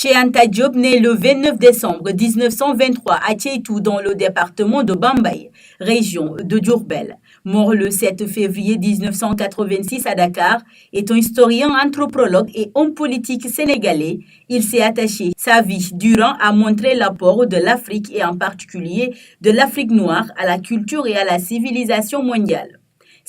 Cheikh Anta Diop, né le 29 décembre 1923 à Tietou dans le département de Bambey, région de Diourbel. Mort le 7 février 1986 à Dakar, est un historien, anthropologue et homme politique sénégalais. Il s'est attaché sa vie durant à montrer l'apport de l'Afrique et en particulier de l'Afrique noire à la culture et à la civilisation mondiale.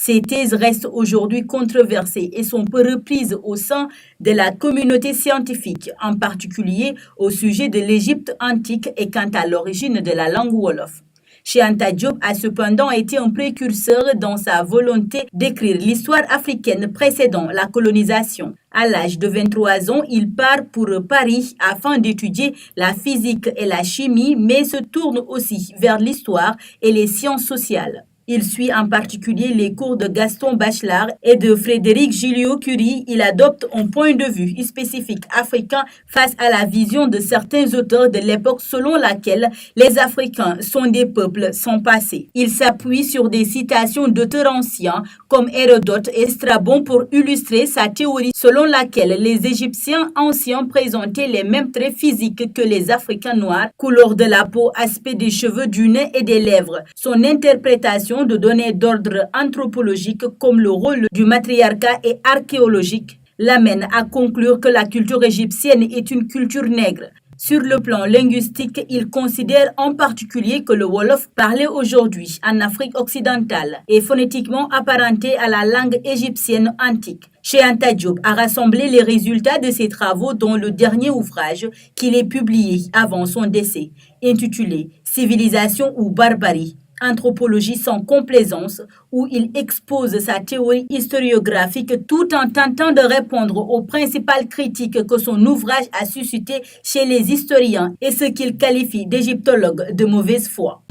Ces thèses restent aujourd'hui controversées et sont peu reprises au sein de la communauté scientifique, en particulier au sujet de l'Égypte antique et quant à l'origine de la langue wolof. Cheikh Anta Diop a cependant été un précurseur dans sa volonté d'écrire l'histoire africaine précédant la colonisation. À l'âge de 23 ans, il part pour Paris afin d'étudier la physique et la chimie, mais se tourne aussi vers l'histoire et les sciences sociales. Il suit en particulier les cours de Gaston Bachelard et de Frédéric Joliot-Curie. Il adopte un point de vue spécifique africain face à la vision de certains auteurs de l'époque selon laquelle les Africains sont des peuples sans passé. Il s'appuie sur des citations d'auteurs anciens comme Hérodote et Strabon pour illustrer sa théorie selon laquelle les Égyptiens anciens présentaient les mêmes traits physiques que les Africains noirs, couleur de la peau, aspect des cheveux, du nez et des lèvres. Son interprétation de données d'ordre anthropologique comme le rôle du matriarcat et archéologique l'amène à conclure que la culture égyptienne est une culture nègre. Sur le plan linguistique, il considère en particulier que le Wolof parlé aujourd'hui en Afrique occidentale est phonétiquement apparenté à la langue égyptienne antique. Cheikh Anta Diop a rassemblé les résultats de ses travaux dans le dernier ouvrage qu'il ait publié avant son décès, intitulé Civilisation ou barbarie, anthropologie sans complaisance, où il expose sa théorie historiographique tout en tentant de répondre aux principales critiques que son ouvrage a suscité chez les historiens et ce qu'il qualifie d'égyptologues de mauvaise foi.